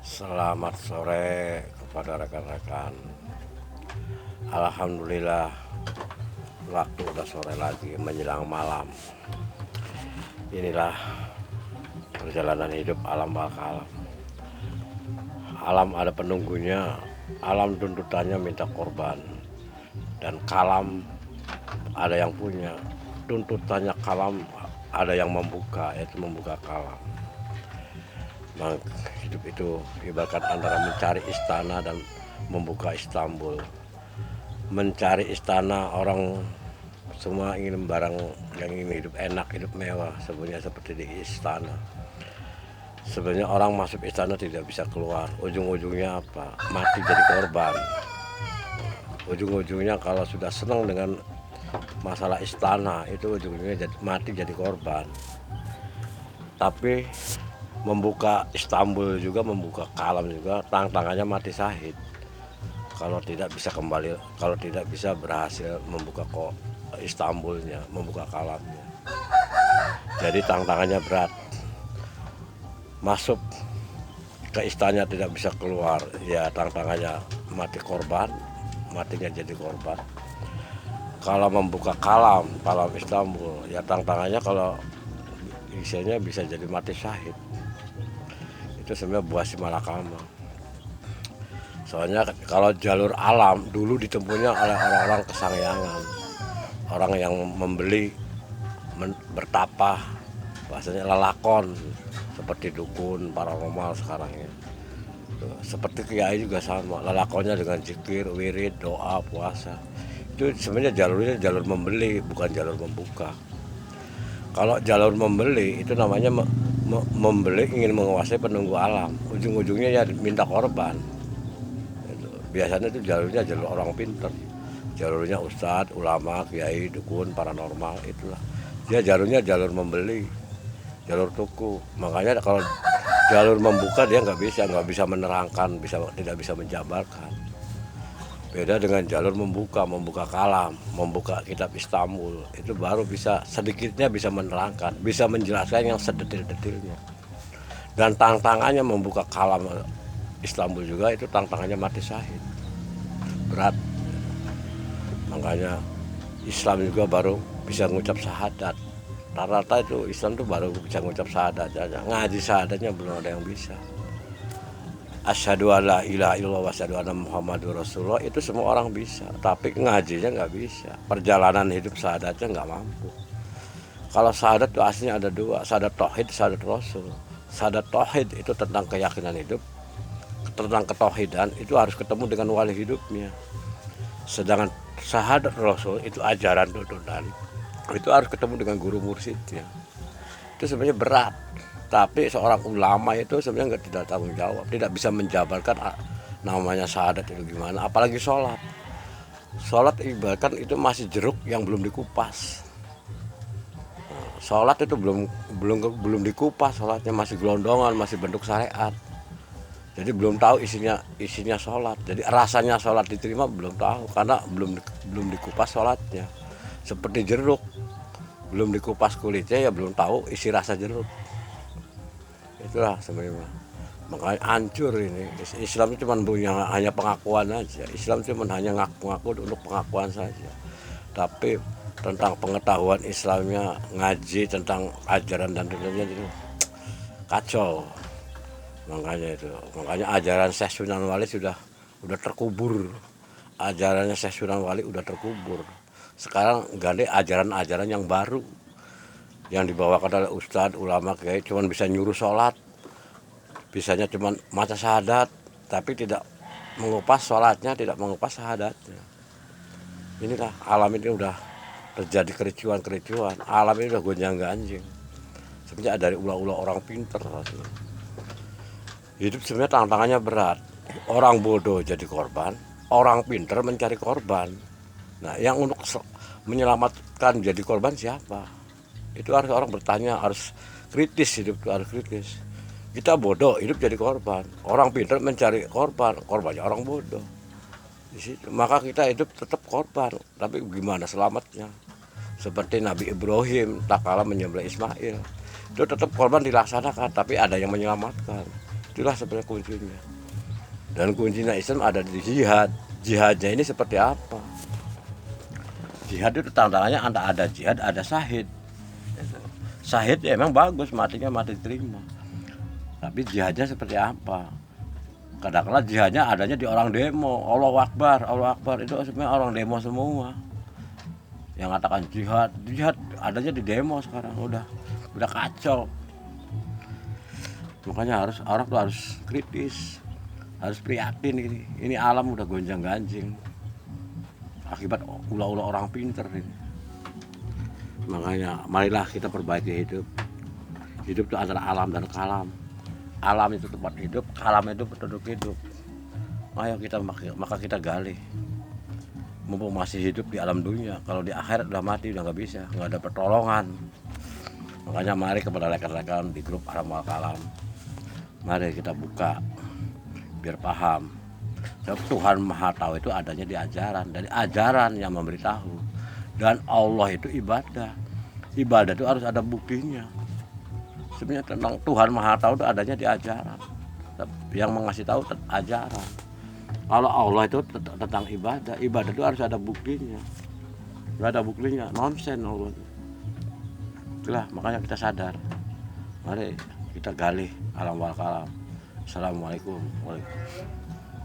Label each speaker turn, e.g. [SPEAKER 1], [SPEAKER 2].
[SPEAKER 1] Selamat sore kepada rekan-rekan. Alhamdulillah, waktu udah sore lagi menjelang malam. Inilah perjalanan hidup alam baka alam. Alam ada penunggunya, alam tuntutannya minta korban. Dan kalam ada yang punya, tuntutannya kalam ada yang membuka, yaitu membuka kalam. Nah, hidup itu ibarat antara mencari istana dan membuka Istanbul. Mencari istana, orang semua ingin barang yang ingin hidup enak, hidup mewah, sebenarnya seperti di istana. Sebenarnya orang masuk istana tidak bisa keluar. Ujung-ujungnya apa? Mati jadi korban. Ujung-ujungnya kalau sudah senang dengan masalah istana, itu ujung-ujungnya mati jadi korban. Tapi membuka Istanbul juga, membuka kalam juga, tantangannya mati syahid. Kalau tidak bisa kembali, kalau tidak bisa berhasil membuka Istanbulnya, membuka kalamnya. Jadi tantangannya berat. Masuk ke istana tidak bisa keluar, ya tantangannya mati korban, matinya jadi korban. Kalau membuka kalam Istanbul, ya tantangannya kalau isinya bisa jadi mati syahid. Itu sebenarnya buah si malakama. Soalnya kalau jalur alam dulu ditempuhnya oleh orang-orang kesangyangan, orang yang membeli, bertapah, bahasanya lelakon, seperti dukun paranormal sekarang ya. Seperti kiai juga sama, lelakonnya dengan zikir, wirid, doa, puasa. Itu sebenarnya jalurnya jalur membeli, bukan jalur membuka. Kalau jalur membeli itu namanya membeli ingin menguasai penunggu alam, ujung-ujungnya ya minta korban. Biasanya itu jalurnya jalur orang pinter, jalurnya ustadz, ulama, kiai, dukun, paranormal, itulah. Dia jalurnya jalur membeli, jalur tuku. Makanya kalau jalur membuka dia nggak bisa menerangkan, tidak bisa menjabarkan. Beda dengan jalur membuka kalam, membuka kitab Istanbul, itu baru bisa sedikitnya bisa menerangkan, bisa menjelaskan yang sedetil-detilnya. Dan tantangannya membuka kalam Istanbul juga itu tantangannya mati syahid, berat. Makanya Islam juga baru bisa ngucap syahadat. Rata-rata itu Islam tuh baru bisa ngucap syahadat aja. Ngaji syahadatnya belum ada yang bisa. Asyhadu alla ilaha illallah wa asyhadu anna muhammadur rasulullah itu semua orang bisa, tapi ngajinya nggak bisa. Perjalanan hidup syahadatnya nggak mampu. Kalau syahadat itu aslinya ada dua, syahadat tauhid, syahadat rasul. Syahadat tauhid itu tentang keyakinan hidup, tentang ketauhidan itu harus ketemu dengan wali hidupnya. Sedangkan syahadat rasul itu ajaran tuntunan, itu harus ketemu dengan guru mursyidnya. Itu sebenarnya berat. Tapi seorang ulama itu sebenarnya tidak tanggung jawab, tidak bisa menjabarkan namanya syahadat itu gimana. Apalagi sholat. Sholat ibaratkan itu masih jeruk yang belum dikupas. Sholat itu belum dikupas, sholatnya masih gelondongan, masih bentuk syariat. Jadi belum tahu isinya sholat. Jadi rasanya sholat diterima belum tahu karena belum dikupas sholatnya. Seperti jeruk, belum dikupas kulitnya ya belum tahu isi rasa jeruk. Itulah sebenarnya. Makanya hancur ini. Islam itu cuma punya hanya pengakuan aja. Islam cuma hanya ngaku-ngaku untuk pengakuan saja. Tapi tentang pengetahuan Islamnya, ngaji tentang ajaran dan tuntunannya itu kacau. Makanya ajaran Syekh Sunan Wali udah terkubur. Ajarannya Syekh Sunan Wali udah terkubur. Sekarang ganti ajaran-ajaran yang baru yang dibawakan oleh ustadz, ulama, kiai, cuma bisa nyuruh sholat, bisanya cuma maca syahadat, tapi tidak mengupas sholatnya, tidak mengupas syahadatnya. Inilah alam ini udah terjadi kericuan, alam ini udah gonjang-ganjing. Sebenarnya dari ulah-ulah orang pinter. Hidup sebenarnya tantangannya berat. Orang bodoh jadi korban, orang pinter mencari korban. Nah, yang untuk menyelamatkan jadi korban siapa? Itu harus orang bertanya, harus kritis, hidup itu harus kritis. Kita bodoh, hidup jadi korban. Orang pintar mencari korban, korbannya orang bodoh. Di situ, maka kita hidup tetap korban. Tapi gimana selamatnya? Seperti Nabi Ibrahim tak kalah menyembelih Ismail. Itu tetap korban dilaksanakan, tapi ada yang menyelamatkan. Itulah sebenarnya kuncinya. Dan kuncinya Islam ada di jihad. Jihadnya ini seperti apa? Jihad itu tantangannya ada jihad, ada syahid. Syahid ya emang bagus, matinya mati terima. Tapi jihadnya seperti apa? Kadang-kadang jihadnya adanya di orang demo. Allahu Akbar, Allahu Akbar, itu sebenarnya orang demo semua. Yang katakan jihad adanya di demo sekarang, udah kacau. Makanya orang tuh harus kritis, harus prihatin ini alam udah gonjang-ganjing akibat ulah-ulah orang pinter ini. Makanya marilah kita perbaiki hidup. Hidup itu antara alam dan kalam. Alam itu tempat hidup, kalam itu penduduk hidup. Ayo maka kita gali. Mumpung masih hidup di alam dunia, kalau di akhirat udah mati, udah nggak bisa, nggak ada pertolongan. Makanya mari kepada rekan-rekan di grup Alam Wal Kalam, mari kita buka biar paham. Dan Tuhan Maha Tahu itu adanya di ajaran, dari ajaran yang memberitahu. Dan Allah itu ibadah. Ibadah itu harus ada buktinya. Sebenarnya tentang Tuhan Maha Tahu itu adanya di ajaran. Yang mengasih tahu ajaran. Kalau Allah itu tentang ibadah itu harus ada buktinya. Nggak ada buktinya, nonsen Allah. Itulah makanya kita sadar. Mari kita gali alam wal kalam. Assalamualaikum.